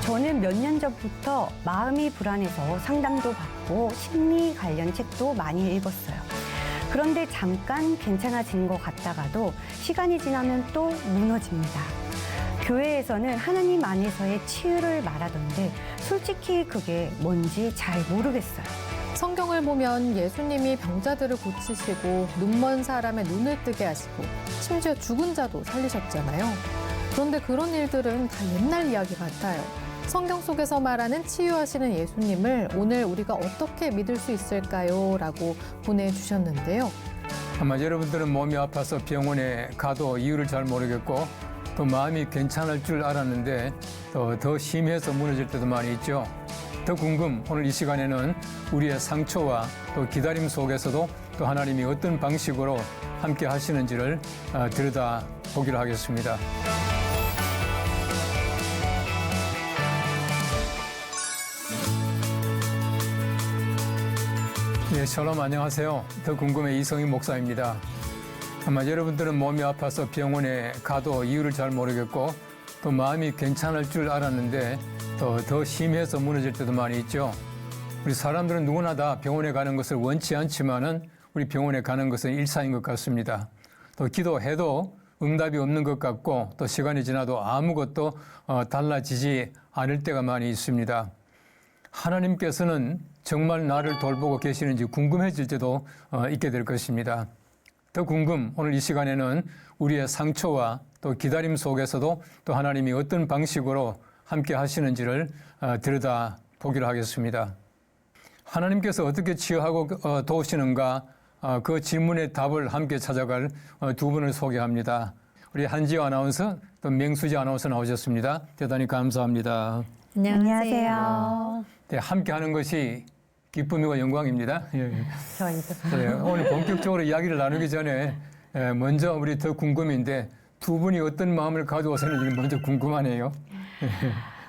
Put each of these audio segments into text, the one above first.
저는 몇 년 전부터 마음이 불안해서 상담도 받고 심리 관련 책도 많이 읽었어요. 그런데 잠깐 괜찮아지는 것 같다가도 시간이 지나면 또 무너집니다. 교회에서는 하나님 안에서의 치유를 말하던데 솔직히 그게 뭔지 잘 모르겠어요. 성경을 보면 예수님이 병자들을 고치시고 눈먼 사람의 눈을 뜨게 하시고 심지어 죽은 자도 살리셨잖아요. 그런데 그런 일들은 다 옛날 이야기 같아요. 성경 속에서 말하는 치유하시는 예수님을 오늘 우리가 어떻게 믿을 수 있을까요? 라고 보내주셨는데요. 아마 여러분들은 몸이 아파서 병원에 가도 이유를 잘 모르겠고 또 마음이 괜찮을 줄 알았는데 더 심해서 무너질 때도 많이 있죠. 더 궁금, 오늘 이 시간에는 우리의 상처와 또 기다림 속에서도 또 하나님이 어떤 방식으로 함께 하시는지를 들여다 보기로 하겠습니다. 예, 샬롬 안녕하세요. 더 궁금해 이성희 목사입니다. 아마 여러분들은 몸이 아파서 병원에 가도 이유를 잘 모르겠고 또 마음이 괜찮을 줄 알았는데 더 심해서 무너질 때도 많이 있죠. 우리 사람들은 누구나 다 병원에 가는 것을 원치 않지만은 우리 병원에 가는 것은 일상인 것 같습니다. 또 기도해도 응답이 없는 것 같고 또 시간이 지나도 아무것도 달라지지 않을 때가 많이 있습니다. 하나님께서는 정말 나를 돌보고 계시는지 궁금해질 때도 있게 될 것입니다. 더 궁금, 오늘 이 시간에는 우리의 상처와 또 기다림 속에서도 또 하나님이 어떤 방식으로 함께 하시는지를 들여다 보기로 하겠습니다. 하나님께서 어떻게 치유하고 도우시는가 그 질문의 답을 함께 찾아갈 두 분을 소개합니다. 우리 한지호 아나운서 또 맹수지 아나운서 나오셨습니다. 대단히 감사합니다. 안녕하세요. 네, 함께 하는 것이 기쁨이고 영광입니다. 저희도. 네, 오늘 본격적으로 이야기를 나누기 전에 먼저 우리 더 궁금인데 두 분이 어떤 마음을 가지고 오셨는지 먼저 궁금하네요.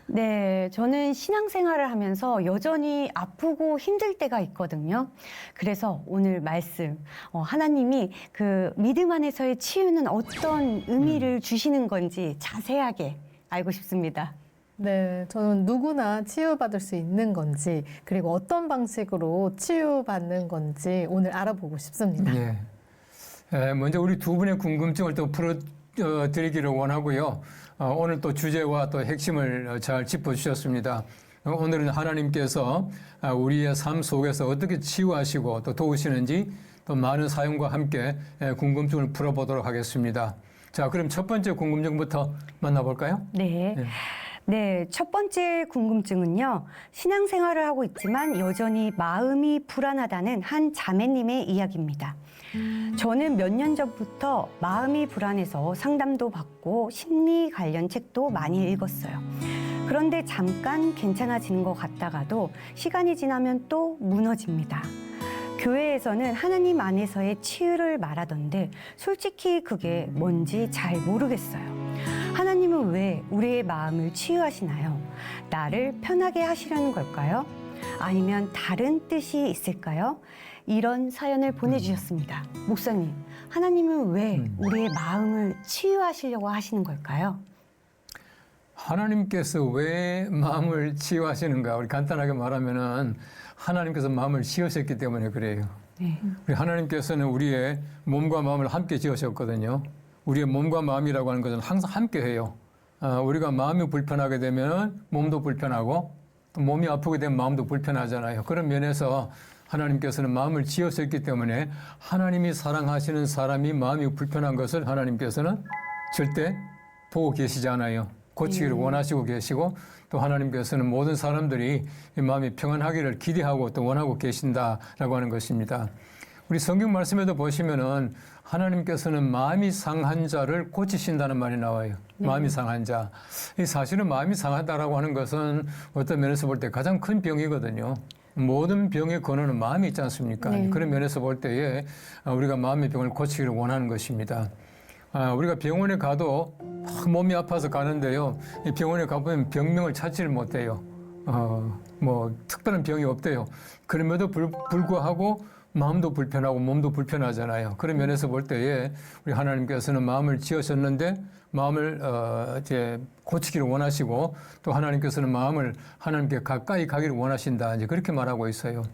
네, 저는 신앙생활을 하면서 여전히 아프고 힘들 때가 있거든요. 그래서 오늘 말씀, 하나님이 그 믿음 안에서의 치유는 어떤 의미를 주시는 건지 자세하게 알고 싶습니다. 네, 저는 누구나 치유받을 수 있는 건지 그리고 어떤 방식으로 치유받는 건지 오늘 알아보고 싶습니다. 네. 먼저 우리 두 분의 궁금증을 또 풀어드리기를 원하고요. 오늘 또 주제와 또 핵심을 잘 짚어주셨습니다. 오늘은 하나님께서 우리의 삶 속에서 어떻게 치유하시고 또 도우시는지 또 많은 사연과 함께 궁금증을 풀어보도록 하겠습니다. 자, 그럼 첫 번째 궁금증부터 만나볼까요? 네. 네, 첫 번째 궁금증은요. 신앙생활을 하고 있지만 여전히 마음이 불안하다는 한 자매님의 이야기입니다. 저는 몇 년 전부터 마음이 불안해서 상담도 받고 심리 관련 책도 많이 읽었어요. 그런데 잠깐 괜찮아지는 것 같다가도 시간이 지나면 또 무너집니다. 교회에서는 하나님 안에서의 치유를 말하던데 솔직히 그게 뭔지 잘 모르겠어요. 하나님은 왜 우리의 마음을 치유하시나요? 나를 편하게 하시려는 걸까요? 아니면 다른 뜻이 있을까요? 이런 사연을 보내주셨습니다. 목사님, 하나님은 왜 우리의 마음을 치유하시려고 하시는 걸까요? 하나님께서 왜 마음을 치유하시는가? 우리 간단하게 말하면은 하나님께서 마음을 지으셨기 때문에 그래요. 네. 우리 하나님께서는 우리의 몸과 마음을 함께 지으셨거든요. 우리의 몸과 마음이라고 하는 것은 항상 함께 해요. 우리가 마음이 불편하게 되면 몸도 불편하고 또 몸이 아프게 되면 마음도 불편하잖아요. 그런 면에서 하나님께서는 마음을 지으셨기 때문에 하나님이 사랑하시는 사람이 마음이 불편한 것을 하나님께서는 절대 보고 계시지 않아요. 고치기를 원하시고 계시고 또 하나님께서는 모든 사람들이 이 마음이 평안하기를 기대하고 또 원하고 계신다라고 하는 것입니다. 우리 성경 말씀에도 보시면은 하나님께서는 마음이 상한 자를 고치신다는 말이 나와요. 마음이 상한 자. 이 사실은 마음이 상하다라고 하는 것은 어떤 면에서 볼 때 가장 큰 병이거든요. 모든 병의 근원은 마음이 있지 않습니까? 네. 그런 면에서 볼 때에 우리가 마음의 병을 고치기를 원하는 것입니다. 우리가 병원에 가도 몸이 아파서 가는데요. 이 병원에 가보면 병명을 찾지를 못해요. 뭐 특별한 병이 없대요. 그럼에도 불구하고 마음도 불편하고 몸도 불편하잖아요. 그런 면에서 볼 때에 우리 하나님께서는 마음을 지으셨는데 마음을 이제 고치기를 원하시고 또 하나님께서는 마음을 하나님께 가까이 가기를 원하신다. 이제 그렇게 말하고 있어요.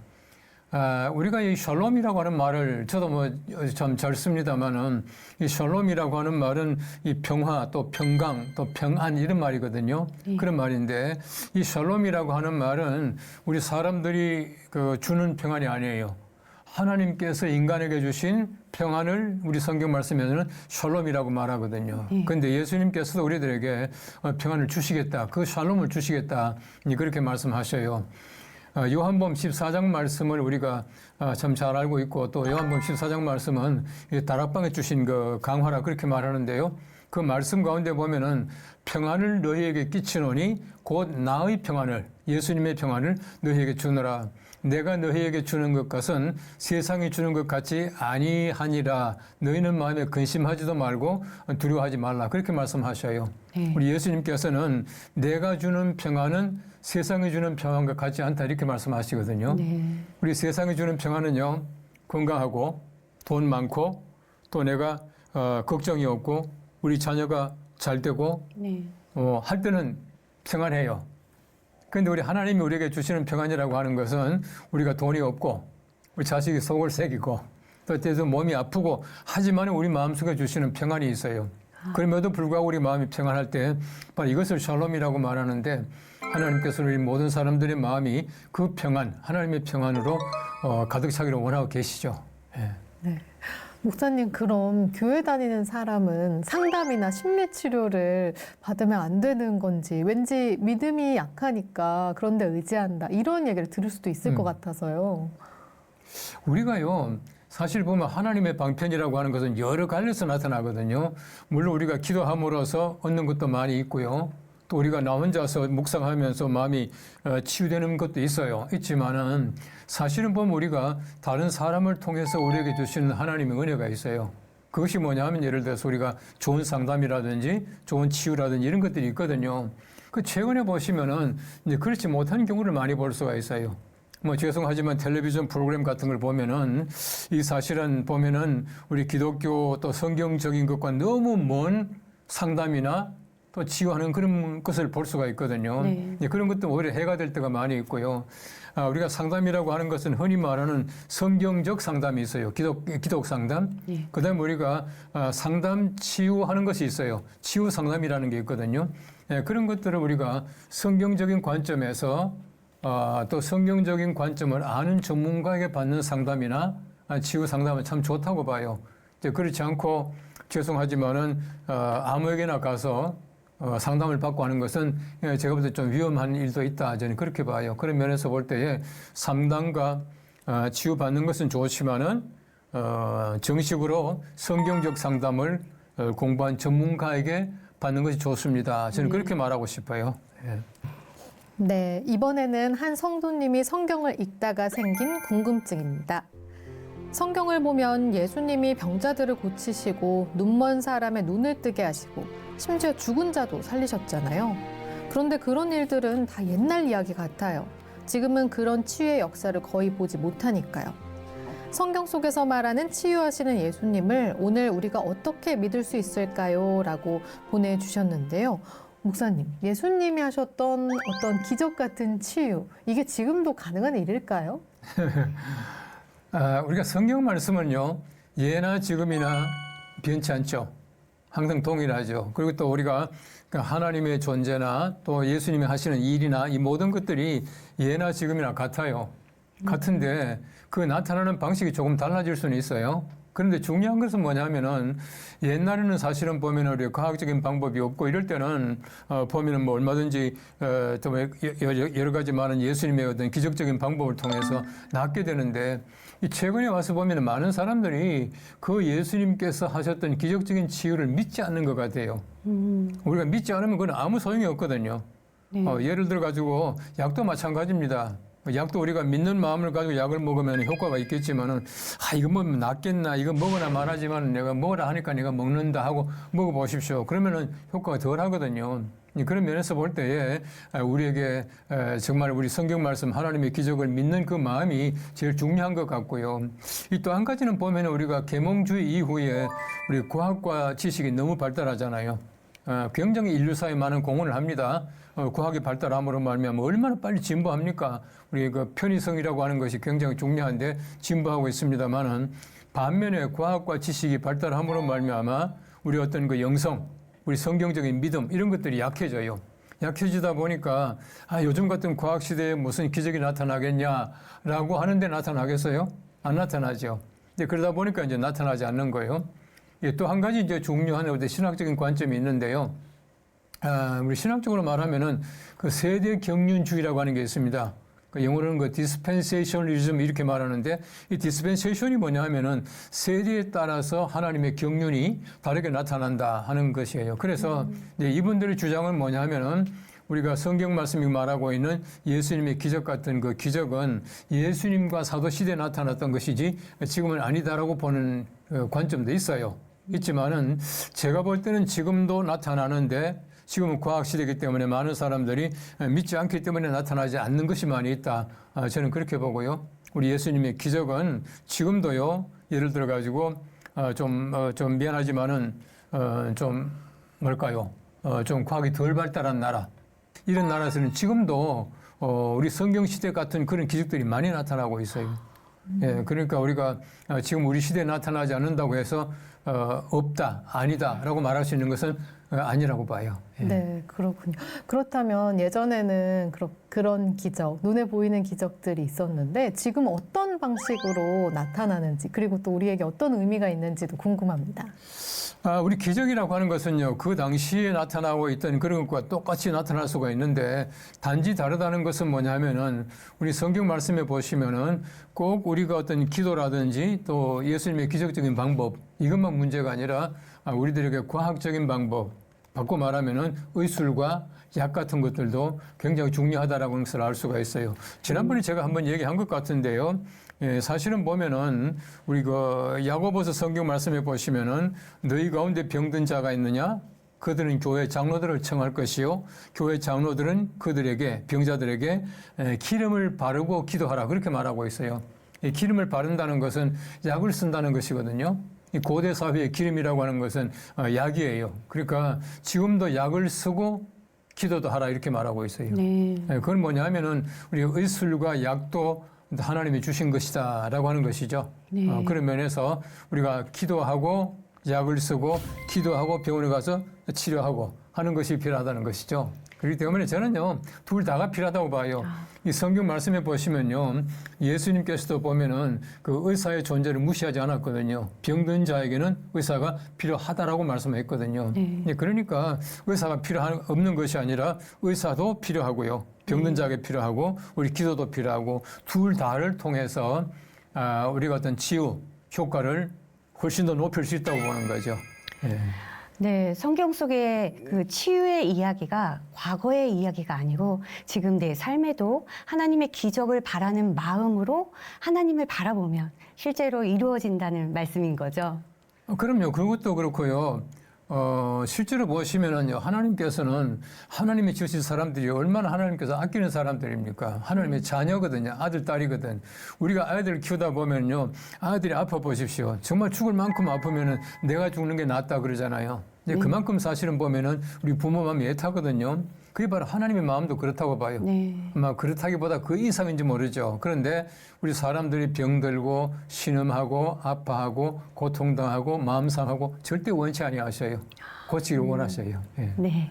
우리가 이 샬롬이라고 하는 말을 저도 뭐 참 잘 씁니다만은 이 샬롬이라고 하는 말은 이 평화 또 평강 또 평안 이런 말이거든요. 그런 말인데 이 샬롬이라고 하는 말은 우리 사람들이 주는 평안이 아니에요. 하나님께서 인간에게 주신 평안을 우리 성경 말씀에서는 샬롬이라고 말하거든요. 그런데 예수님께서도 우리들에게 평안을 주시겠다. 그 샬롬을 주시겠다. 그렇게 말씀하셔요. 요한복음 14장 말씀을 우리가 참 잘 알고 있고 또 요한복음 14장 말씀은 다락방에 주신 그 강화라 그렇게 말하는데요. 그 말씀 가운데 보면은 평안을 너희에게 끼치노니 곧 나의 평안을 예수님의 평안을 너희에게 주노라. 내가 너희에게 주는 것같은 세상이 주는 것 같이 아니하니라. 너희는 마음에 근심하지도 말고 두려워하지 말라. 그렇게 말씀하셔요. 우리 예수님께서는 내가 주는 평안은 세상이 주는 평안과 같지 않다 이렇게 말씀하시거든요. 우리 세상이 주는 평안은요. 건강하고 돈 많고 또 내가 걱정이 없고 우리 자녀가 잘 되고 할 때는 평안해요. 그런데 우리 하나님이 우리에게 주시는 평안이라고 하는 것은 우리가 돈이 없고 우리 자식이 속을 새기고 또 때도 몸이 아프고 하지만 우리 마음속에 주시는 평안이 있어요. 그럼에도 불구하고 우리 마음이 평안할 때 바로 이것을 샬롬이라고 말하는데 하나님께서 우리 모든 사람들의 마음이 그 평안, 하나님의 평안으로 가득 차기를 원하고 계시죠. 네. 목사님, 그럼 교회 다니는 사람은 상담이나 심리치료를 받으면 안 되는 건지 왠지 믿음이 약하니까 그런 데 의지한다 이런 얘기를 들을 수도 있을 것 같아서요. 우리가요. 사실 보면 하나님의 방편이라고 하는 것은 여러 갈래서 나타나거든요. 물론 우리가 기도함으로써 얻는 것도 많이 있고요. 또 우리가 나 혼자서 묵상하면서 마음이 치유되는 것도 있지만은 사실은 보면 우리가 다른 사람을 통해서 우리에게 주시는 하나님의 은혜가 있어요. 그것이 뭐냐면 예를 들어서 우리가 좋은 상담이라든지 좋은 치유라든지 이런 것들이 있거든요. 그 최근에 보시면은 이제 그렇지 못한 경우를 많이 볼 수가 있어요. 뭐 죄송하지만 텔레비전 프로그램 같은 걸 보면은 이 사실은 보면은 우리 기독교 또 성경적인 것과 너무 먼 상담이나 또 치유하는 그런 것을 볼 수가 있거든요. 그런 것도 오히려 해가 될 때가 많이 있고요. 우리가 상담이라고 하는 것은 흔히 말하는 성경적 상담이 있어요. 기독 상담. 그다음에 우리가 상담 치유하는 것이 있어요. 치유 상담이라는 게 있거든요. 그런 것들을 우리가 성경적인 관점에서 또 성경적인 관점을 아는 전문가에게 받는 상담이나 치유 상담은 참 좋다고 봐요. 그렇지 않고 죄송하지만은 아무에게나 가서 상담을 받고 하는 것은 제가 볼 때 좀 위험한 일도 있다. 저는 그렇게 봐요. 그런 면에서 볼 때에 상담과 치유받는 것은 좋지만은 정식으로 성경적 상담을 공부한 전문가에게 받는 것이 좋습니다. 저는 그렇게 말하고 싶어요. 네, 이번에는 한 성도님이 성경을 읽다가 생긴 궁금증입니다. 성경을 보면 예수님이 병자들을 고치시고 눈먼 사람의 눈을 뜨게 하시고 심지어 죽은 자도 살리셨잖아요. 그런데 그런 일들은 다 옛날 이야기 같아요. 지금은 그런 치유의 역사를 거의 보지 못하니까요. 성경 속에서 말하는 치유하시는 예수님을 오늘 우리가 어떻게 믿을 수 있을까요? 라고 보내주셨는데요. 목사님, 예수님이 하셨던 어떤 기적 같은 치유, 이게 지금도 가능한 일일까요? 우리가 성경 말씀은요, 예나 지금이나 변치 않죠. 항상 동일하죠. 그리고 또 우리가 하나님의 존재나 또 예수님이 하시는 일이나 이 모든 것들이 예나 지금이나 같아요. 같은데 그 나타나는 방식이 조금 달라질 수는 있어요. 그런데 중요한 것은 뭐냐면은 옛날에는 사실은 보면은 우리 과학적인 방법이 없고 이럴 때는 보면은 뭐 얼마든지 또 여러 가지 많은 예수님의 어떤 기적적인 방법을 통해서 낫게 되는데 이 최근에 와서 보면은 많은 사람들이 그 예수님께서 하셨던 기적적인 치유를 믿지 않는 것 같아요. 우리가 믿지 않으면 그건 아무 소용이 없거든요. 예를 들어 가지고 약도 마찬가지입니다. 약도 우리가 믿는 마음을 가지고 약을 먹으면 효과가 있겠지만은, 이거 먹으면 낫겠나, 이거 먹으나 말하지만 내가 먹으라 하니까 내가 먹는다 하고 먹어보십시오. 그러면은 효과가 덜 하거든요. 그런 면에서 볼 때에 우리에게 정말 우리 성경 말씀 하나님의 기적을 믿는 그 마음이 제일 중요한 것 같고요. 이 또 한 가지는 보면 우리가 계몽주의 이후에 우리 과학과 지식이 너무 발달하잖아요. 굉장히 인류사에 많은 공헌을 합니다. 과학이 발달함으로 말미암아 얼마나 빨리 진보합니까? 우리 그 편의성이라고 하는 것이 굉장히 중요한데 진보하고 있습니다만은 반면에 과학과 지식이 발달함으로 말미암아 우리 어떤 그 영성, 우리 성경적인 믿음 이런 것들이 약해져요. 약해지다 보니까 요즘 같은 과학 시대에 무슨 기적이 나타나겠냐라고 하는데 나타나겠어요? 안 나타나죠. 그러다 보니까 이제 나타나지 않는 거예요. 또 한 가지 이제 중요한 어떤 신학적인 관점이 있는데요. 우리 신학적으로 말하면은 그 세대 경륜주의라고 하는 게 있습니다. 그 영어로는 그 dispensationalism 이렇게 말하는데 이 dispensation이 뭐냐 하면은 세대에 따라서 하나님의 경륜이 다르게 나타난다 하는 것이에요. 그래서 이제 이분들의 주장은 뭐냐 하면은 우리가 성경 말씀이 말하고 있는 예수님의 기적 같은 그 기적은 예수님과 사도시대에 나타났던 것이지 지금은 아니다라고 보는 관점도 있어요. 있지만은 제가 볼 때는 지금도 나타나는데 지금은 과학시대이기 때문에 많은 사람들이 믿지 않기 때문에 나타나지 않는 것이 많이 있다. 저는 그렇게 보고요. 우리 예수님의 기적은 지금도요. 예를 들어가지고 좀 미안하지만은 좀 뭘까요? 좀 과학이 덜 발달한 나라. 이런 나라에서는 지금도 우리 성경시대 같은 그런 기적들이 많이 나타나고 있어요. 예, 그러니까 우리가 지금 우리 시대에 나타나지 않는다고 해서 없다, 아니다라고 말할 수 있는 것은 아니라고 봐요. 예. 네, 그렇군요. 그렇다면 예전에는 그런 기적, 눈에 보이는 기적들이 있었는데 지금 어떤 방식으로 나타나는지 그리고 또 우리에게 어떤 의미가 있는지도 궁금합니다. 우리 기적이라고 하는 것은요, 그 당시에 나타나고 있던 그런 것과 똑같이 나타날 수가 있는데, 단지 다르다는 것은 뭐냐면은, 우리 성경 말씀에 보시면은 꼭 우리가 어떤 기도라든지 또 예수님의 기적적인 방법, 이것만 문제가 아니라 우리들에게 과학적인 방법, 바꿔 말하면은 의술과 약 같은 것들도 굉장히 중요하다라고 하는 것을 알 수가 있어요. 지난번에 제가 한번 얘기한 것 같은데요. 예, 사실은 보면은 우리 그 야고보서 성경 말씀에 보시면은 너희 가운데 병든 자가 있느냐? 그들은 교회 장로들을 청할 것이요. 교회 장로들은 그들에게 병자들에게 기름을 바르고 기도하라 그렇게 말하고 있어요. 이 기름을 바른다는 것은 약을 쓴다는 것이거든요. 이 고대 사회의 기름이라고 하는 것은 약이에요. 그러니까 지금도 약을 쓰고 기도도 하라 이렇게 말하고 있어요. 네. 그건 뭐냐 하면은 우리 의술과 약도 하나님이 주신 것이다라고 하는 것이죠. 네. 그런 면에서 우리가 기도하고 약을 쓰고 기도하고 병원에 가서 치료하고 하는 것이 필요하다는 것이죠. 그렇기 때문에 저는요, 둘 다가 필요하다고 봐요. 이 성경 말씀에 보시면요, 예수님께서도 보면은 그 의사의 존재를 무시하지 않았거든요. 병든 자에게는 의사가 필요하다라고 말씀했거든요. 네. 그러니까 의사가 없는 것이 아니라 의사도 필요하고요. 병든 자에게 필요하고 우리 기도도 필요하고 둘 다를 통해서 우리가 어떤 치유 효과를 훨씬 더 높일 수 있다고 보는 거죠. 예. 네, 성경 속의 그 치유의 이야기가 과거의 이야기가 아니고 지금 내 삶에도 하나님의 기적을 바라는 마음으로 하나님을 바라보면 실제로 이루어진다는 말씀인 거죠. 그럼요. 그것도 그렇고요. 실제로 보시면은요, 하나님께서는 하나님이 지으신 사람들이 얼마나 하나님께서 아끼는 사람들입니까? 하나님의 자녀거든요. 아들, 딸이거든. 우리가 아이들을 키우다 보면요, 아이들이 아파 보십시오. 정말 죽을 만큼 아프면은 내가 죽는 게 낫다 그러잖아요. 이제 그만큼 사실은 보면은 우리 부모 마음이 애타거든요. 그게 바로 하나님의 마음도 그렇다고 봐요. 네. 아마 그렇다기보다 그 이상인지 모르죠. 그런데 우리 사람들이 병들고 신음하고 아파하고 고통당하고 마음 상하고 절대 원치 아니하셔요. 고치기를 원하셔요. 예. 네.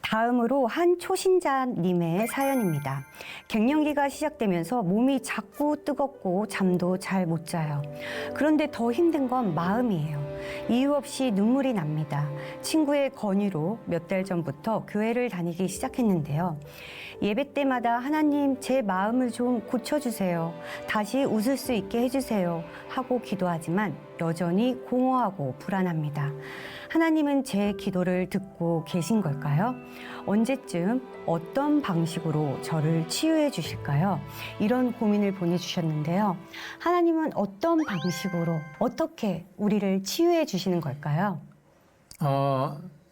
다음으로 한 초신자님의 사연입니다. 갱년기가 시작되면서 몸이 자꾸 뜨겁고 잠도 잘 못 자요. 그런데 더 힘든 건 마음이에요. 이유 없이 눈물이 납니다. 친구의 건의로 몇 달 전부터 교회를 다니기 시작했는데요. 예배 때마다 하나님 제 마음을 좀 고쳐주세요. 다시 웃을 수 있게 해주세요. 하고 기도하지만 여전히 공허하고 불안합니다. 하나님은 제 기도를 듣고 계신 걸까요? 언제쯤 어떤 방식으로 저를 치유해 주실까요? 이런 고민을 보내주셨는데요. 하나님은 어떤 방식으로 어떻게 우리를 치유해 주시는 걸까요?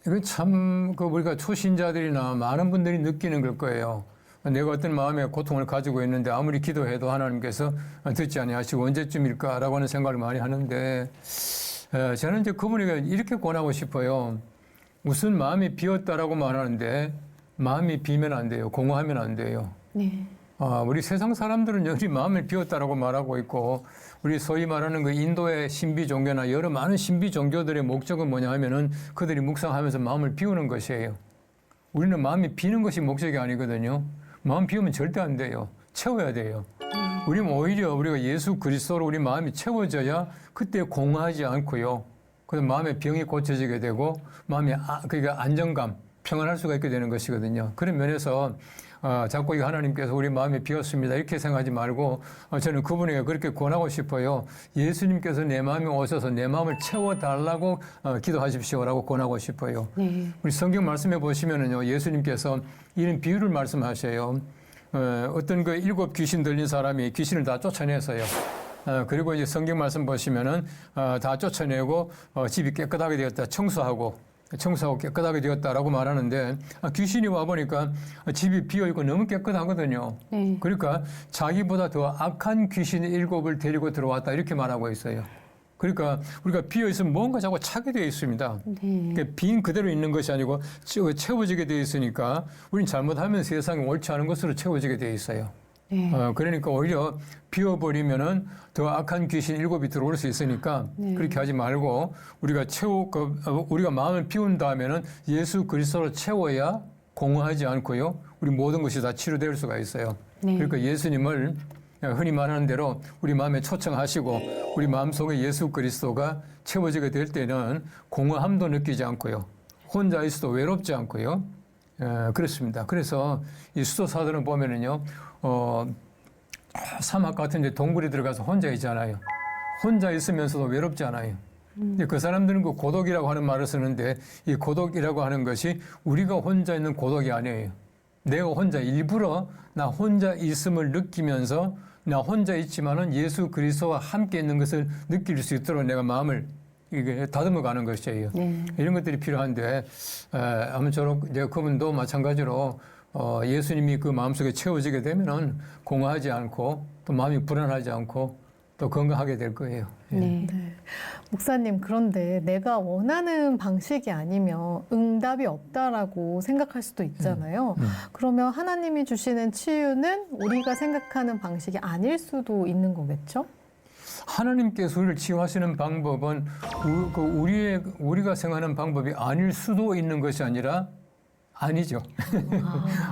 이건 참 우리가 초신자들이나 많은 분들이 느끼는 걸 거예요. 내가 어떤 마음의 고통을 가지고 있는데 아무리 기도해도 하나님께서 듣지 아니하시고 언제쯤일까라고 하는 생각을 많이 하는데 저는 이제 그분에게 이렇게 권하고 싶어요. 무슨 마음이 비었다라고 말하는데 마음이 비면 안 돼요. 공허하면 안 돼요. 네. 우리 세상 사람들은 여전히 마음을 비웠다라고 말하고 있고 우리 소위 말하는 그 인도의 신비 종교나 여러 많은 신비 종교들의 목적은 뭐냐 하면은 그들이 묵상하면서 마음을 비우는 것이에요. 우리는 마음이 비는 것이 목적이 아니거든요. 마음 비우면 절대 안 돼요. 채워야 돼요. 우리는 오히려 우리가 예수 그리스도로 우리 마음이 채워져야 그때 공허하지 않고요. 그래서 마음의 병이 고쳐지게 되고 마음이 그러니까 안정감, 평안할 수가 있게 되는 것이거든요. 그런 면에서 자꾸 하나님께서 우리 마음이 비었습니다. 이렇게 생각하지 말고 저는 그분에게 그렇게 권하고 싶어요. 예수님께서 내 마음에 오셔서 내 마음을 채워달라고 기도하십시오라고 권하고 싶어요. 네. 우리 성경 말씀해 보시면은요, 예수님께서 이런 비유를 말씀하셔요. 어떤 그 7 귀신 들린 사람이 귀신을 다 쫓아냈어요. 그리고 이제 성경 말씀 보시면은 다 쫓아내고 집이 깨끗하게 되었다. 청소하고 깨끗하게 되었다라고 말하는데 귀신이 와보니까 집이 비어있고 너무 깨끗하거든요. 네. 그러니까 자기보다 더 악한 귀신 7을 데리고 들어왔다 이렇게 말하고 있어요. 그러니까 우리가 비어있으면 뭔가 자꾸 차게 되어 있습니다. 네. 그러니까 빈 그대로 있는 것이 아니고 채워지게 되어 있으니까 우리는 잘못하면 세상에 옳지 않은 것으로 채워지게 되어 있어요. 네. 그러니까 오히려 비워버리면은 더 악한 귀신 7이 들어올 수 있으니까 네. 그렇게 하지 말고 우리가 우리가 마음을 비운 다음에는 예수 그리스도로 채워야 공허하지 않고요. 우리 모든 것이 다 치료될 수가 있어요. 네. 그러니까 예수님을 흔히 말하는 대로 우리 마음에 초청하시고 우리 마음속에 예수 그리스도가 채워지게 될 때는 공허함도 느끼지 않고요. 혼자 있어도 외롭지 않고요. 그렇습니다. 그래서 이 수도사들은 보면은요, 사막 같은 데 동굴에 들어가서 혼자 있잖아요. 혼자 있으면서도 외롭지 않아요. 그 사람들은 그 고독이라고 하는 말을 쓰는데 이 고독이라고 하는 것이 우리가 혼자 있는 고독이 아니에요. 내가 혼자 일부러 나 혼자 있음을 느끼면서 나 혼자 있지만은 예수 그리스도와 함께 있는 것을 느낄 수 있도록 내가 마음을 이게 다듬어 가는 것이에요. 네. 이런 것들이 필요한데 아무쪼록 이제 그분도 마찬가지로 예수님이 그 마음속에 채워지게 되면은 공허하지 않고 또 마음이 불안하지 않고 또 건강하게 될 거예요. 예. 네. 네. 목사님, 그런데 내가 원하는 방식이 아니면 응답이 없다라고 생각할 수도 있잖아요. 그러면 하나님이 주시는 치유는 우리가 생각하는 방식이 아닐 수도 있는 거겠죠? 하나님께서 우리를 치유하시는 방법은 우리가 생각하는 방법이 아닐 수도 있는 것이 아니라 아니죠.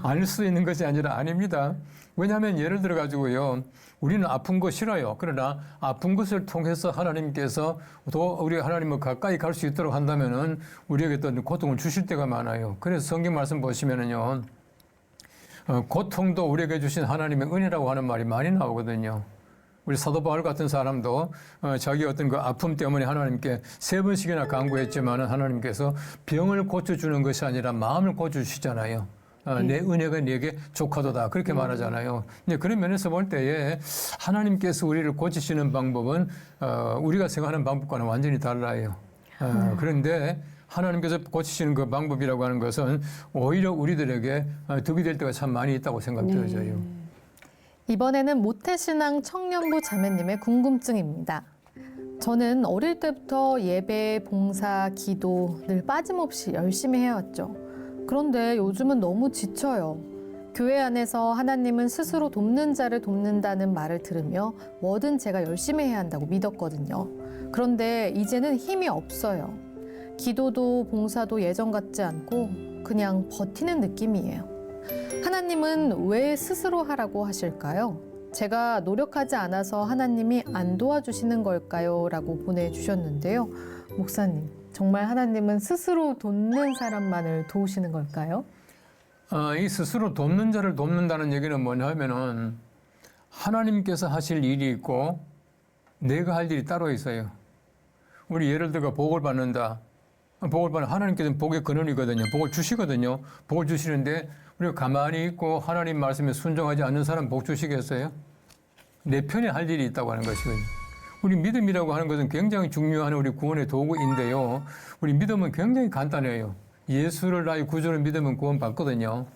아닐 수 있는 것이 아니라 아닙니다. 왜냐하면 예를 들어 가지고요, 우리는 아픈 거 싫어요. 그러나 아픈 것을 통해서 하나님께서 더 우리 하나님을 가까이 갈 수 있도록 한다면은 우리에게 또 고통을 주실 때가 많아요. 그래서 성경 말씀 보시면은요, 고통도 우리에게 주신 하나님의 은혜라고 하는 말이 많이 나오거든요. 우리 사도 바울 같은 사람도 자기 어떤 그 아픔 때문에 하나님께 3번씩이나 간구했지만은 하나님께서 병을 고쳐주는 것이 아니라 마음을 고쳐주시잖아요. 내 은혜가 네게 족하도다 그렇게 말하잖아요. 근데 그런 면에서 볼 때에 하나님께서 우리를 고치시는 방법은 우리가 생각하는 방법과는 완전히 달라요. 그런데 하나님께서 고치시는 그 방법이라고 하는 것은 오히려 우리들에게 득이 될 때가 참 많이 있다고 생각되어져요. 이번에는 모태신앙 청년부 자매님의 궁금증입니다. 저는 어릴 때부터 예배, 봉사, 기도 늘 빠짐없이 열심히 해왔죠. 그런데 요즘은 너무 지쳐요. 교회 안에서 하나님은 스스로 돕는 자를 돕는다는 말을 들으며 뭐든 제가 열심히 해야 한다고 믿었거든요. 그런데 이제는 힘이 없어요. 기도도 봉사도 예전 같지 않고 그냥 버티는 느낌이에요. 하나님은 왜 스스로 하라고 하실까요? 제가 노력하지 않아서 하나님이 안 도와주시는 걸까요? 라고 보내주셨는데요. 목사님, 정말 하나님은 스스로 돕는 사람만을 도우시는 걸까요? 이 스스로 돕는 자를 돕는다는 얘기는 뭐냐 하면은 하나님께서 하실 일이 있고 내가 할 일이 따로 있어요. 우리 예를 들어 복을 받는다. 복을 받는 하나님께서는 복의 근원이거든요. 복을 주시거든요. 복을 주시는데 우리가 가만히 있고 하나님 말씀에 순종하지 않는 사람 복 주시겠어요? 내 편에 할 일이 있다고 하는 것이거든요. 우리 믿음이라고 하는 것은 굉장히 중요한 우리 구원의 도구인데요. 우리 믿음은 굉장히 간단해요. 예수를 나의 구주로 믿으면 구원 받거든요.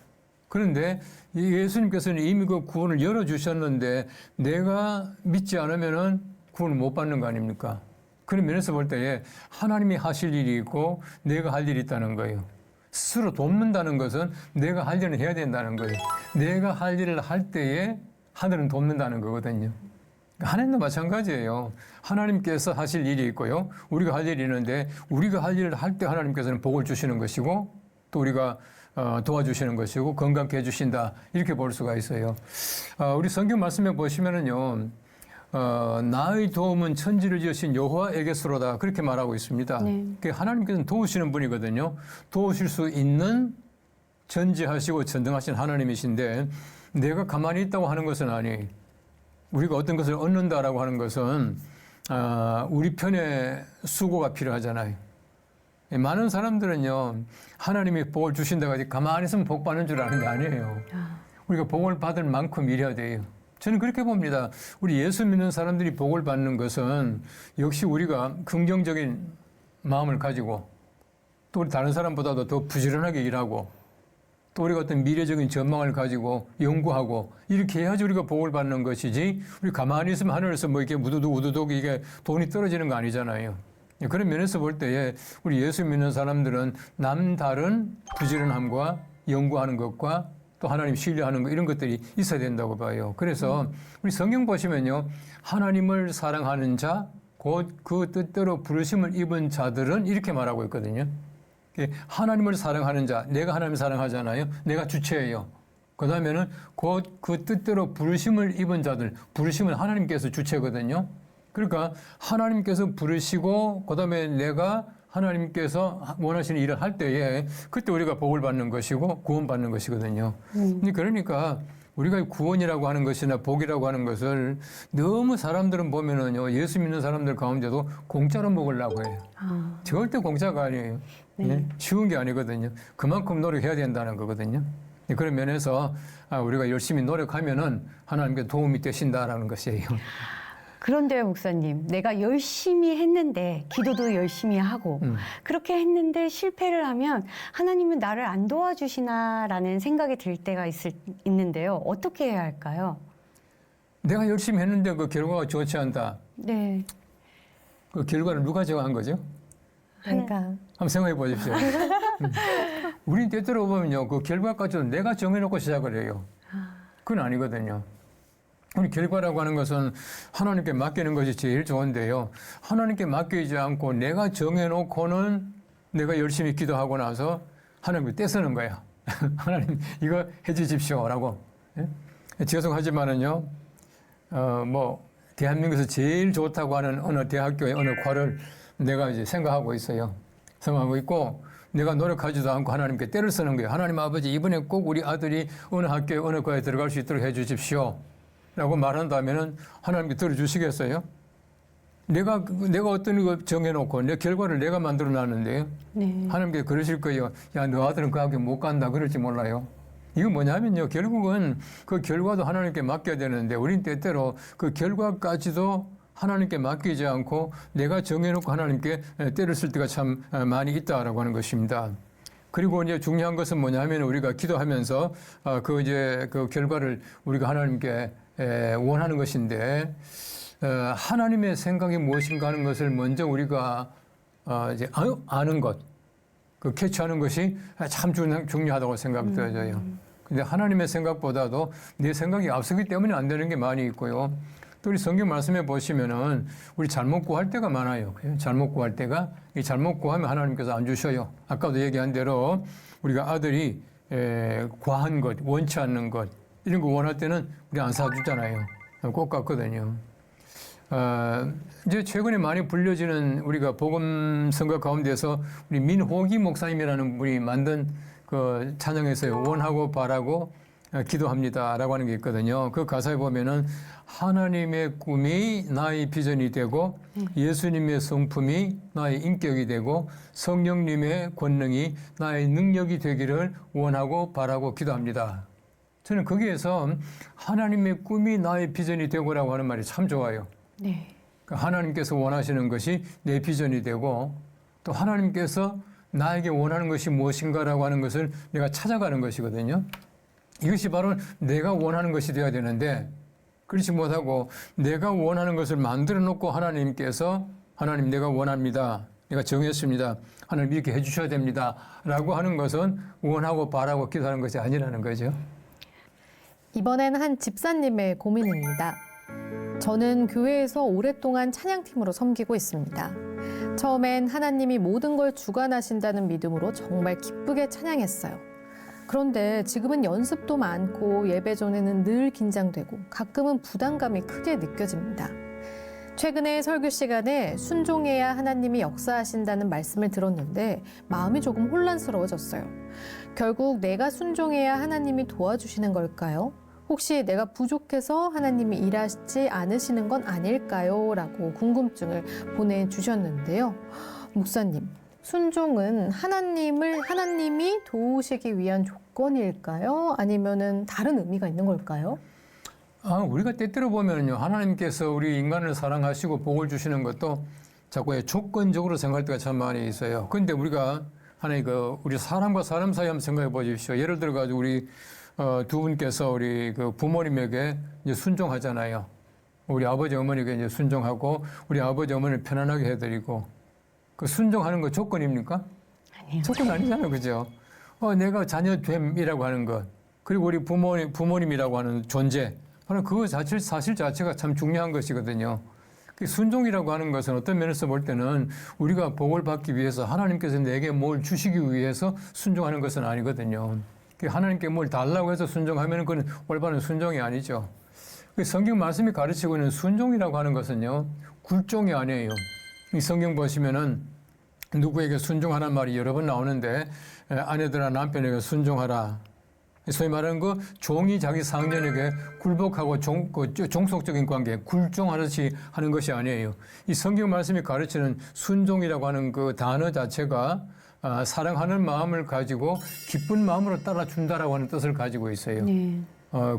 그런데 이 예수님께서는 이미 그 구원을 열어주셨는데 내가 믿지 않으면은 구원을 못 받는 거 아닙니까? 그런 면에서 볼 때에 하나님이 하실 일이 있고 내가 할 일이 있다는 거예요. 스스로 돕는다는 것은 내가 할 일은 해야 된다는 거예요. 내가 할 일을 할 때에 하늘은 돕는다는 거거든요. 하나님도 마찬가지예요. 하나님께서 하실 일이 있고요. 우리가 할 일이 있는데 우리가 할 일을 할 때 하나님께서는 복을 주시는 것이고 또 우리가 도와주시는 것이고 건강케 해주신다. 이렇게 볼 수가 있어요. 우리 성경 말씀에 보시면은요. 나의 도움은 천지를 지으신 여호와에게서로다. 그렇게 말하고 있습니다. 네. 하나님께서는 도우시는 분이거든요. 도우실 수 있는 전지하시고 전능하신 하나님이신데 내가 가만히 있다고 하는 것은 아니에요. 우리가 어떤 것을 얻는다라고 하는 것은 우리 편에 수고가 필요하잖아요. 많은 사람들은요 하나님이 복을 주신다고 하지 가만히 있으면 복 받는 줄 아는 게 아니에요. 우리가 복을 받을 만큼 일해야 돼요. 저는 그렇게 봅니다. 우리 예수 믿는 사람들이 복을 받는 것은 역시 우리가 긍정적인 마음을 가지고 또 우리 다른 사람보다도 더 부지런하게 일하고 또 우리가 어떤 미래적인 전망을 가지고 연구하고 이렇게 해야지 우리가 복을 받는 것이지 우리 가만히 있으면 하늘에서 뭐 이렇게 우두둑 이게 돈이 떨어지는 거 아니잖아요. 그런 면에서 볼 때에 우리 예수 믿는 사람들은 남다른 부지런함과 연구하는 것과 또 하나님 신뢰하는 것 이런 것들이 있어야 된다고 봐요. 그래서 우리 성경 보시면요. 하나님을 사랑하는 자 곧 그 뜻대로 부르심을 입은 자들은 이렇게 말하고 있거든요. 하나님을 사랑하는 자, 내가 하나님을 사랑하잖아요. 내가 주체예요. 그 다음에는 곧 그 뜻대로 부르심을 입은 자들, 부르심은 하나님께서 주체거든요. 그러니까 하나님께서 부르시고 그 다음에 내가 하나님께서 원하시는 일을 할 때에 그때 우리가 복을 받는 것이고 구원받는 것이거든요. 그러니까 우리가 구원이라고 하는 것이나 복이라고 하는 것을 너무 사람들은 보면은요, 예수 믿는 사람들 가운데도 공짜로 먹으려고 해요. 절대 공짜가 아니에요. 네. 쉬운 게 아니거든요. 그만큼 노력해야 된다는 거거든요. 그런 면에서 우리가 열심히 노력하면은 하나님께 도움이 되신다라는 것이에요. 그런데요, 목사님, 내가 열심히 했는데 기도도 열심히 하고 그렇게 했는데 실패를 하면 하나님은 나를 안 도와주시나라는 생각이 들 때가 있는데요. 어떻게 해야 할까요? 내가 열심히 했는데 그 결과가 좋지 않다. 네. 그 결과를 누가 정한 거죠? 그러니까 한번 생각해 보십시오. 우린 때때로 보면요, 그 결과까지도 내가 정해놓고 시작을 해요. 그건 아니거든요. 우리 결과라고 하는 것은 하나님께 맡기는 것이 제일 좋은데요. 하나님께 맡기지 않고 내가 정해놓고는 내가 열심히 기도하고 나서 하나님께 떼쓰는 거야. 하나님 이거 해주십시오라고. 죄송하지만은요, 대한민국에서 제일 좋다고 하는 어느 대학교의 어느 과를 내가 이제 생각하고 있어요. 생각하고 있고 내가 노력하지도 않고 하나님께 때를 쓰는 거예요. 하나님 아버지 이번에 꼭 우리 아들이 어느 학교에 어느 과에 들어갈 수 있도록 해주십시오. 라고 말한다면은 하나님께 들어주시겠어요? 내가 어떤 거 정해놓고 내 결과를 내가 만들어 놨는데요. 네. 하나님께 그러실 거예요. 야, 너 아들은 그 학교 못 간다. 그럴지 몰라요. 이건 뭐냐면요. 결국은 그 결과도 하나님께 맡겨야 되는데 우린 때때로 그 결과까지도 하나님께 맡기지 않고 내가 정해놓고 하나님께 때를 쓸 때가 참 많이 있다라고 하는 것입니다. 그리고 이제 중요한 것은 뭐냐면 우리가 기도하면서 그 결과를 우리가 하나님께 원하는 것인데 하나님의 생각이 무엇인가 하는 것을 먼저 우리가 이제 아는 것, 그 캐치하는 것이 참 중요하다고 생각이 들어져요. 근데 하나님의 생각보다도 내 생각이 앞서기 때문에 안 되는 게 많이 있고요. 또 우리 성경 말씀에 보시면은 우리 잘못 구할 때가 많아요. 잘못 구할 때가 이 잘못 구하면 하나님께서 안 주셔요. 아까도 얘기한 대로 우리가 아들이 과한 것, 원치 않는 것 이런 거 원할 때는 우리 안 사주잖아요. 꼭 같거든요. 이제 최근에 많이 불려지는 우리가 복음 선거 가운데서 우리 민호기 목사님이라는 분이 만든 그 찬양에서요. 원하고 바라고 기도합니다라고 하는 게 있거든요. 그 가사에 보면은 하나님의 꿈이 나의 비전이 되고 예수님의 성품이 나의 인격이 되고 성령님의 권능이 나의 능력이 되기를 원하고 바라고 기도합니다. 저는 거기에서 하나님의 꿈이 나의 비전이 되고라고 하는 말이 참 좋아요. 네. 하나님께서 원하시는 것이 내 비전이 되고 또 하나님께서 나에게 원하는 것이 무엇인가라고 하는 것을 내가 찾아가는 것이거든요. 이것이 바로 내가 원하는 것이 되어야 되는데 그렇지 못하고 내가 원하는 것을 만들어 놓고 하나님께서 하나님 내가 원합니다. 내가 정했습니다. 하나님 이렇게 해주셔야 됩니다. 라고 하는 것은 원하고 바라고 기도하는 것이 아니라는 거죠. 이번엔 한 집사님의 고민입니다. 저는 교회에서 오랫동안 찬양팀으로 섬기고 있습니다. 처음엔 하나님이 모든 걸 주관하신다는 믿음으로 정말 기쁘게 찬양했어요. 그런데 지금은 연습도 많고 예배 전에는 늘 긴장되고 가끔은 부담감이 크게 느껴집니다. 최근에 설교 시간에 순종해야 하나님이 역사하신다는 말씀을 들었는데 마음이 조금 혼란스러워졌어요. 결국 내가 순종해야 하나님이 도와주시는 걸까요? 혹시 내가 부족해서 하나님이 일하시지 않으시는 건 아닐까요? 라고 궁금증을 보내주셨는데요. 목사님, 순종은 하나님이 도우시기 위한 조건일까요? 아니면은 다른 의미가 있는 걸까요? 우리가 때때로 보면요. 하나님께서 우리 인간을 사랑하시고 복을 주시는 것도 자꾸 조건적으로 생각할 때가 참 많이 있어요. 그런데 우리가 우리 사람과 사람 사이 한번 생각해 보십시오. 예를 들어가지고 우리 두 분께서 우리 그 부모님에게 이제 순종하잖아요. 우리 아버지 어머니에게 이제 순종하고 우리 아버지 어머니를 편안하게 해드리고 그 순종하는 거 조건입니까? 아니요. 조건 아니잖아요. 그죠? 내가 자녀됨이라고 하는 것 그리고 우리 부모님이라고 하는 존재 바로 그 사실 자체가 참 중요한 것이거든요. 순종이라고 하는 것은 어떤 면에서 볼 때는 우리가 복을 받기 위해서 하나님께서 내게 뭘 주시기 위해서 순종하는 것은 아니거든요. 하나님께 뭘 달라고 해서 순종하면 그건 올바른 순종이 아니죠. 성경 말씀이 가르치고 있는 순종이라고 하는 것은요, 굴종이 아니에요. 이 성경 보시면은 누구에게 순종하라는 말이 여러 번 나오는데 아내들아 남편에게 순종하라. 소위 말하는 그 종이 자기 상전에게 굴복하고 종속적인 관계, 굴종하듯이 하는 것이 아니에요. 이 성경 말씀이 가르치는 순종이라고 하는 그 단어 자체가 사랑하는 마음을 가지고 기쁜 마음으로 따라준다라고 하는 뜻을 가지고 있어요. 네.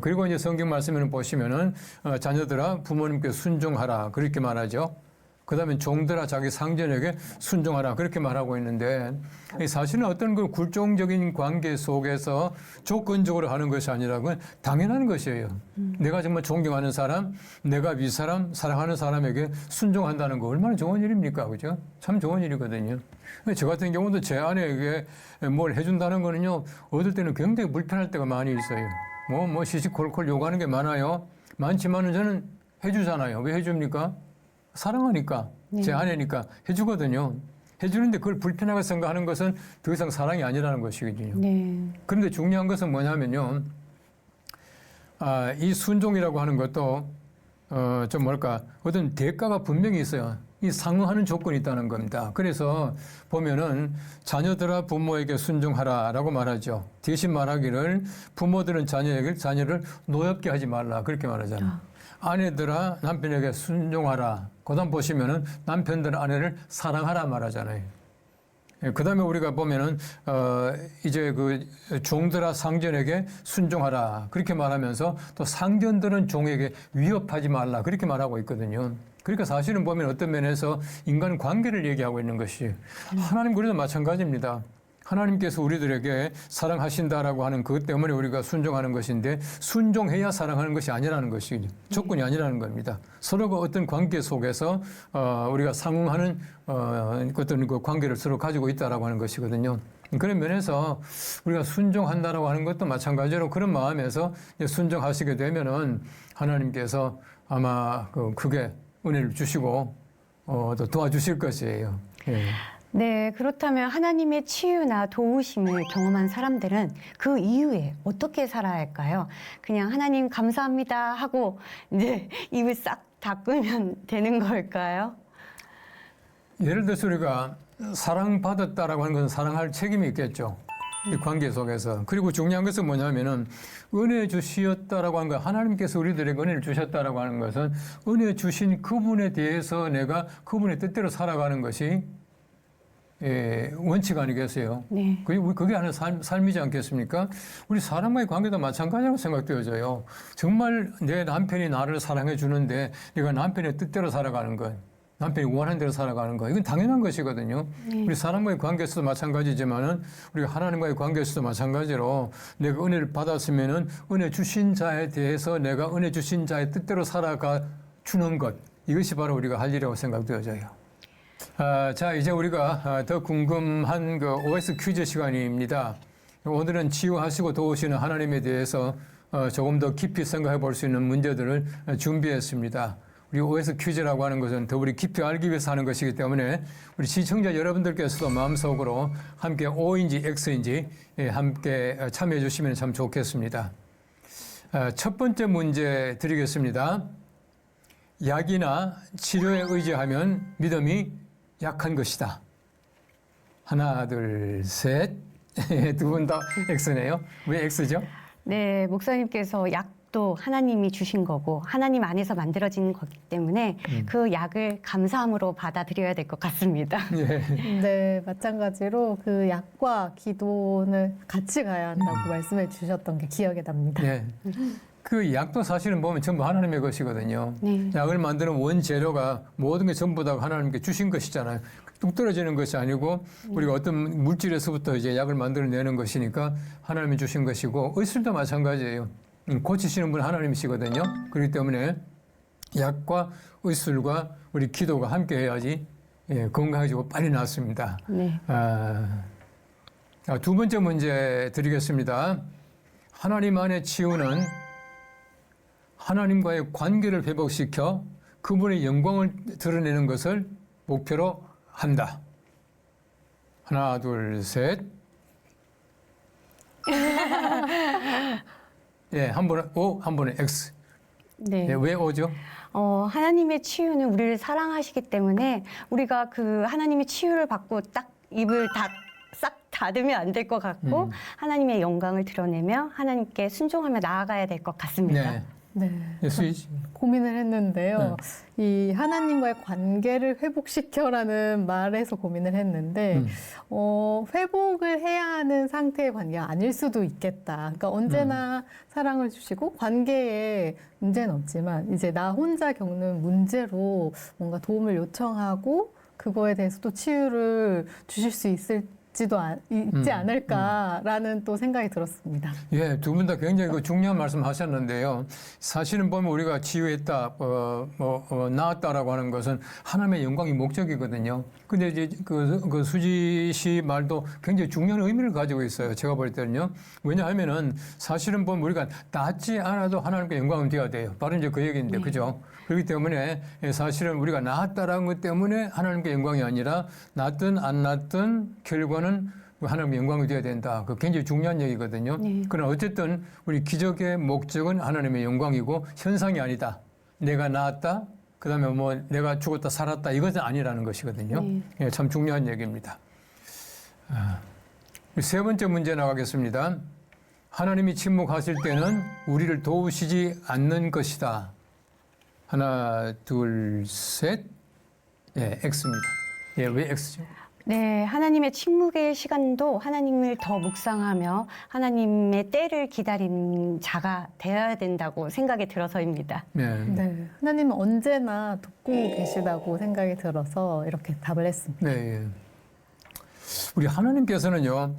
그리고 이제 성경 말씀에는 보시면은 자녀들아 부모님께 순종하라 그렇게 말하죠. 그다음에 종들아 자기 상전에게 순종하라 그렇게 말하고 있는데 사실은 어떤 그 굴종적인 관계 속에서 조건적으로 하는 것이 아니라 그건 당연한 것이에요. 내가 정말 존경하는 사람, 내가 윗사람, 사랑하는 사람에게 순종한다는 거 얼마나 좋은 일입니까? 그죠? 참 좋은 일이거든요. 저 같은 경우도 제 아내에게 뭘 해준다는 거는요, 얻을 때는 굉장히 불편할 때가 많이 있어요. 시시콜콜 요구하는 게 많아요. 많지만은 저는 해주잖아요. 왜 해줍니까? 사랑하니까, 제 아내니까 해주거든요. 해주는데 그걸 불편하게 생각하는 것은 더 이상 사랑이 아니라는 것이거든요. 네. 그런데 중요한 것은 뭐냐면요. 이 순종이라고 하는 것도, 어떤 대가가 분명히 있어요. 이 상응하는 조건이 있다는 겁니다. 그래서 보면은 자녀들아 부모에게 순종하라 라고 말하죠. 대신 말하기를 부모들은 자녀를 노엽게 하지 말라. 그렇게 말하잖아요. 아내들아 남편에게 순종하라. 그다음 보시면은 남편들은 아내를 사랑하라 말하잖아요. 그 다음에 우리가 보면은, 이제 그 종들아 상전에게 순종하라. 그렇게 말하면서 또 상전들은 종에게 위협하지 말라. 그렇게 말하고 있거든요. 그러니까 사실은 보면 어떤 면에서 인간 관계를 얘기하고 있는 것이 하나님 그래도 마찬가지입니다. 하나님께서 우리들에게 사랑하신다라고 하는 그것 때문에 우리가 순종하는 것인데 순종해야 사랑하는 것이 아니라는 것이 조건이 아니라는 겁니다. 서로가 어떤 관계 속에서 우리가 상응하는 어떤 그 관계를 서로 가지고 있다라고 하는 것이거든요. 그런 면에서 우리가 순종한다라고 하는 것도 마찬가지로 그런 마음에서 순종하시게 되면은 하나님께서 아마 크게 은혜를 주시고 또 도와주실 것이에요. 예. 네, 그렇다면 하나님의 치유나 도우심을 경험한 사람들은 그 이후에 어떻게 살아야 할까요? 그냥 하나님 감사합니다 하고 이제 입을 싹 닫으면 되는 걸까요? 예를 들어서 우리가 사랑받았다라고 하는 것은 사랑할 책임이 있겠죠. 이 관계 속에서. 그리고 중요한 것은 뭐냐면은 은혜 주시었다라고 하는 것, 하나님께서 우리들에게 은혜를 주셨다라고 하는 것은 은혜 주신 그분에 대해서 내가 그분의 뜻대로 살아가는 것이 원칙 아니겠어요? 네. 그게 하나의 삶이지 않겠습니까? 우리 사람과의 관계도 마찬가지라고 생각되어져요. 정말 내 남편이 나를 사랑해 주는데 내가 남편의 뜻대로 살아가는 것. 남편이 원하는 대로 살아가는 거. 이건 당연한 것이거든요. 네. 우리 사람과의 관계에서도 마찬가지지만은 우리가 하나님과의 관계에서도 마찬가지로 내가 은혜를 받았으면은 은혜 주신 자에 대해서 내가 은혜 주신 자의 뜻대로 살아가 주는 것. 이것이 바로 우리가 할 일이라고 생각되어져요. 자, 이제 우리가 더 궁금한 그 OS 퀴즈 시간입니다. 오늘은 치유하시고 도우시는 하나님에 대해서 조금 더 깊이 생각해 볼 수 있는 문제들을 준비했습니다. 우리 OS 퀴즈라고 하는 것은 더 우리 깊이 알기 위해서 하는 것이기 때문에 우리 시청자 여러분들께서도 마음속으로 함께 O인지 X인지 함께 참여해 주시면 참 좋겠습니다. 첫 번째 문제 드리겠습니다. 약이나 치료에 의지하면 믿음이 약한 것이다. 하나, 둘, 셋. 두 분 다 X네요. 왜 X죠? 네, 목사님께서 약도 하나님이 주신 거고 하나님 안에서 만들어진 거기 때문에 그 약을 감사함으로 받아들여야 될 것 같습니다. 예. 네, 마찬가지로 그 약과 기도는 같이 가야 한다고 말씀해 주셨던 게 기억에 납니다. 네. 그 약도 사실은 보면 전부 하나님의 것이거든요. 네. 약을 만드는 원재료가 모든 게 전부 다 하나님께 주신 것이잖아요. 뚝 떨어지는 것이 아니고 우리가 어떤 물질에서부터 이제 약을 만들어내는 것이니까 하나님이 주신 것이고 의술도 마찬가지예요. 고치시는 분은 하나님이시거든요. 그렇기 때문에 약과 의술과 우리 기도가 함께 해야지 건강해지고 빨리 낫습니다. 네. 두 번째 문제 드리겠습니다. 하나님 안의 치유는 하나님과의 관계를 회복시켜 그분의 영광을 드러내는 것을 목표로 한다. 하나, 둘, 셋. 예, 한 번은 O, 한 번은 X. 네. 예, 왜 O죠? 하나님의 치유는 우리를 사랑하시기 때문에 우리가 그 하나님의 치유를 받고 딱 입을 싹 닫으면 안 될 것 같고 하나님의 영광을 드러내며 하나님께 순종하며 나아가야 될 것 같습니다. 네. 네. 예, 수희 고민을 했는데요. 이 하나님과의 관계를 회복시켜라는 말에서 고민을 했는데, 회복을 해야 하는 상태의 관계가 아닐 수도 있겠다. 그러니까 언제나 사랑을 주시고 관계에 문제는 없지만 이제 나 혼자 겪는 문제로 뭔가 도움을 요청하고 그거에 대해서 또 치유를 주실 수 있지 않을까라는 또 생각이 들었습니다. 예, 두 분 다 굉장히 그 중요한 말씀 하셨는데요. 사실은 보면 우리가 치유했다, 나았다라고 하는 것은 하나님의 영광이 목적이거든요. 근데 이제 그 수지 씨 말도 굉장히 중요한 의미를 가지고 있어요. 제가 볼 때는요. 왜냐하면은 사실은 보면 우리가 낫지 않아도 하나님께 영광을 드려야 돼요. 바로 이제 그 얘기인데, 그죠? 그렇기 때문에 사실은 우리가 나았다라는 것 때문에 하나님께 영광이 아니라 낫든 안 낫든 결과는 하나님의 영광을 드려야 된다. 그 굉장히 중요한 얘기거든요. 네. 그러나 어쨌든 우리 기적의 목적은 하나님의 영광이고 현상이 아니다. 내가 나았다. 그다음에 뭐 내가 죽었다 살았다. 이것은 아니라는 것이거든요. 네. 예, 참 중요한 얘기입니다. 세 번째 문제 나가겠습니다. 하나님이 침묵하실 때는 우리를 도우시지 않는 것이다. 하나, 둘, 셋. 예, X입니다. 예, 왜 X죠? 네, 하나님의 침묵의 시간도 하나님을 더 묵상하며 하나님의 때를 기다리는 자가 되어야 된다고 생각이 들어서입니다. 네. 네, 하나님은 언제나 듣고 계시다고 생각이 들어서 이렇게 답을 했습니다. 네. 예. 우리 하나님께서는요,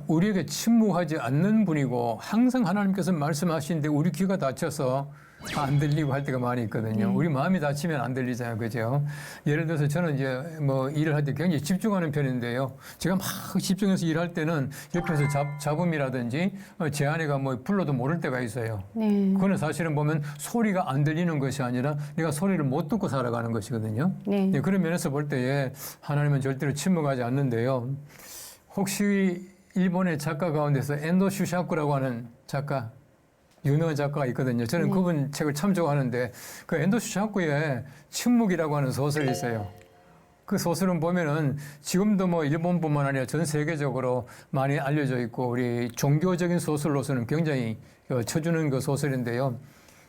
우리에게 침묵하지 않는 분이고 항상 하나님께서 말씀하시는데 우리 귀가 닫혀서 안 들리고 할 때가 많이 있거든요. 우리 마음이 닫히면 안 들리잖아요. 그죠? 예를 들어서 저는 이제 뭐 일을 할 때 굉장히 집중하는 편인데요. 제가 막 집중해서 일할 때는 옆에서 잡음이라든지 제 아내가 뭐 불러도 모를 때가 있어요. 네. 그거는 사실은 보면 소리가 안 들리는 것이 아니라 내가 소리를 못 듣고 살아가는 것이거든요. 네. 예, 그런 면에서 볼 때에 하나님은 절대로 침묵하지 않는데요. 혹시 일본의 작가 가운데서 엔도 슈샤쿠라고 하는 작가, 유명한 작가가 있거든요. 저는 그분 책을 참 좋아하는데 그 엔도 슈샤쿠의 침묵이라고 하는 소설이 있어요. 그 소설은 보면은 지금도 뭐 일본뿐만 아니라 전 세계적으로 많이 알려져 있고 우리 종교적인 소설로서는 굉장히 쳐주는 그 소설인데요.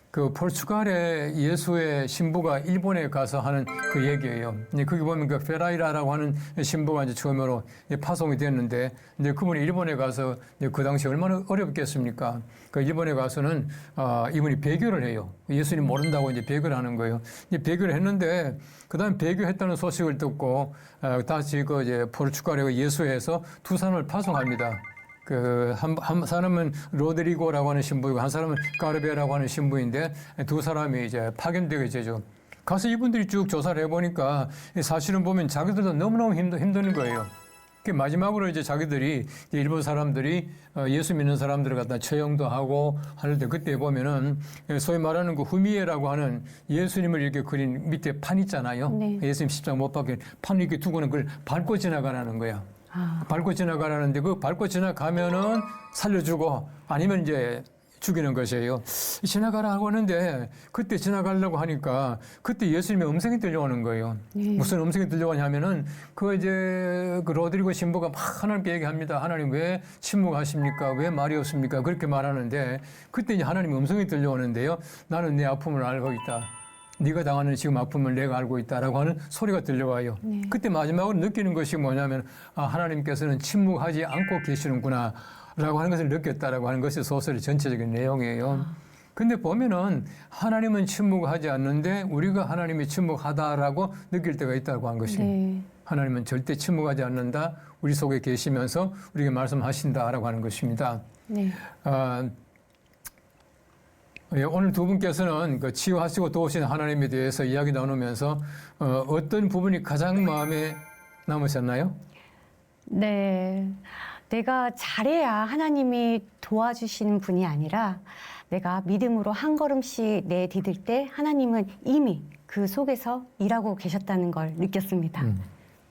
그 포르투갈의 예수의 신부가 일본에 가서 하는 그 얘기예요. 이제 거기 보면 그 페라이라라고 하는 신부가 이제 처음으로 이제 파송이 됐는데, 이제 그분이 일본에 가서 이제 그 당시 얼마나 어렵겠습니까? 그 일본에 가서는 이분이 배교를 해요. 예수님 모른다고 이제 배교를 하는 거예요. 이제 배교를 했는데, 그 다음 배교했다는 소식을 듣고 다시 그 이제 포르투갈에 예수회에서 두 사람을 파송합니다. 한 사람은 로드리고라고 하는 신부이고 한 사람은 까르베라고 하는 신부인데 두 사람이 이제 파견되게 되죠. 가서 이분들이 쭉 조사를 해보니까 사실은 보면 자기들도 너무너무 힘드는 거예요. 마지막으로 이제 자기들이 일본 사람들이 예수 믿는 사람들을 갖다 처형도 하고 하는데 그때 보면은 소위 말하는 그 후미에라고 하는 예수님을 이렇게 그린 밑에 판 있잖아요. 네. 예수님 십자가 못 박힌 판 이렇게 두고는 그걸 밟고 지나가라는 거야. 밟고 지나가라는데 그 밟고 지나가면은 살려주고 아니면 이제 죽이는 것이에요. 지나가라고 하는데 그때 지나가려고 하니까 그때 예수님의 음성이 들려오는 거예요. 무슨 음성이 들려오냐면은 그 로드리고 신부가 막 하나님께 얘기합니다. 하나님 왜 침묵하십니까? 왜 말이 없습니까? 그렇게 말하는데 그때 이제 하나님의 음성이 들려오는데요. 나는 내 아픔을 알고 있다. 네가 당하는 지금 아픔을 내가 알고 있다라고 하는 소리가 들려와요. 네. 그때 마지막으로 느끼는 것이 뭐냐면 하나님께서는 침묵하지 않고 계시는구나 라고 하는 것을 느꼈다라고 하는 것이 소설의 전체적인 내용이에요. 근데 보면은 하나님은 침묵하지 않는데 우리가 하나님이 침묵하다라고 느낄 때가 있다고 한 것이. 네. 하나님은 절대 침묵하지 않는다. 우리 속에 계시면서 우리에게 말씀하신다라고 하는 것입니다. 네. 오늘 두 분께서는 그 치유하시고 도우신 하나님에 대해서 이야기 나누면서 어떤 부분이 가장 마음에 남으셨나요? 네. 내가 잘해야 하나님이 도와주시는 분이 아니라 내가 믿음으로 한 걸음씩 내디딜 때 하나님은 이미 그 속에서 일하고 계셨다는 걸 느꼈습니다.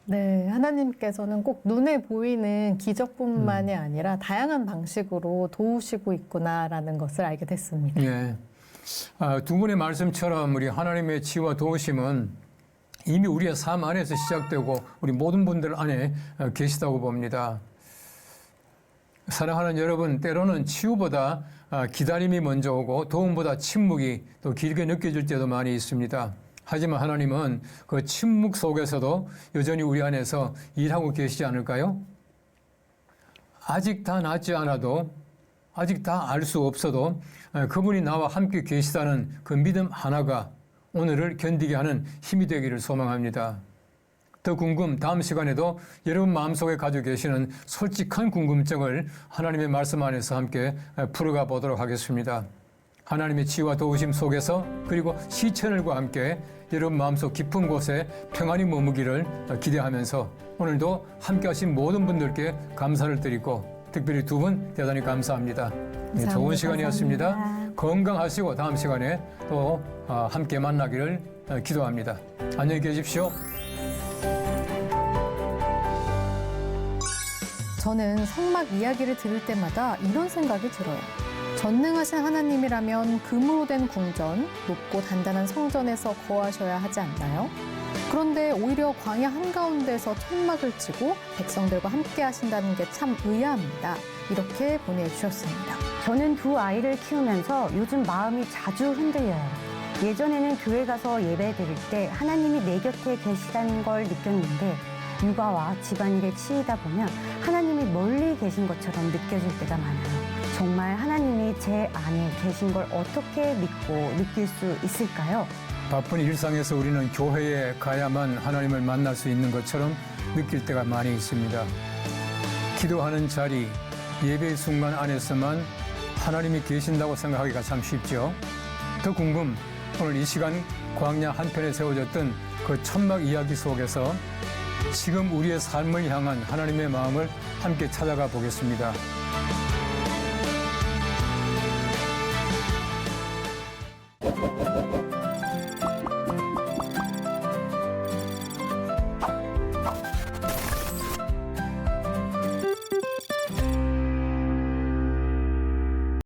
네, 하나님께서는 꼭 눈에 보이는 기적뿐만이 아니라 다양한 방식으로 도우시고 있구나라는 것을 알게 됐습니다. 예. 두 분의 말씀처럼 우리 하나님의 치유와 도우심은 이미 우리의 삶 안에서 시작되고 우리 모든 분들 안에 계시다고 봅니다. 사랑하는 여러분, 때로는 치유보다 기다림이 먼저 오고 도움보다 침묵이 더 길게 느껴질 때도 많이 있습니다. 하지만 하나님은 그 침묵 속에서도 여전히 우리 안에서 일하고 계시지 않을까요? 아직 다 낫지 않아도, 아직 다 알 수 없어도 그분이 나와 함께 계시다는 그 믿음 하나가 오늘을 견디게 하는 힘이 되기를 소망합니다. 더 궁금, 다음 시간에도 여러분 마음속에 가지고 계시는 솔직한 궁금증을 하나님의 말씀 안에서 함께 풀어가 보도록 하겠습니다. 하나님의 치유와 도우심 속에서 그리고 시천을과 함께 여러분 마음속 깊은 곳에 평안히 머무기를 기대하면서 오늘도 함께 하신 모든 분들께 감사를 드리고 특별히 두 분 대단히 감사합니다. 네, 좋은 시간이었습니다. 감사합니다. 건강하시고 다음 시간에 또 함께 만나기를 기도합니다. 안녕히 계십시오. 저는 성막 이야기를 들을 때마다 이런 생각이 들어요. 전능하신 하나님이라면 금으로 된 궁전, 높고 단단한 성전에서 거하셔야 하지 않나요? 그런데 오히려 광야 한가운데서 천막을 치고 백성들과 함께 하신다는 게 참 의아합니다. 이렇게 보내주셨습니다. 저는 두 아이를 키우면서 요즘 마음이 자주 흔들려요. 예전에는 교회 가서 예배 드릴 때 하나님이 내 곁에 계시다는 걸 느꼈는데 육아와 집안일에 치이다 보면 하나님이 멀리 계신 것처럼 느껴질 때가 많아요. 정말 하나님이 제 안에 계신 걸 어떻게 믿고 느낄 수 있을까요? 바쁜 일상에서 우리는 교회에 가야만 하나님을 만날 수 있는 것처럼 느낄 때가 많이 있습니다. 기도하는 자리, 예배의 순간 안에서만 하나님이 계신다고 생각하기가 참 쉽죠. 더 궁금, 오늘 이 시간 광야 한편에 세워졌던 그 천막 이야기 속에서 지금 우리의 삶을 향한 하나님의 마음을 함께 찾아가 보겠습니다.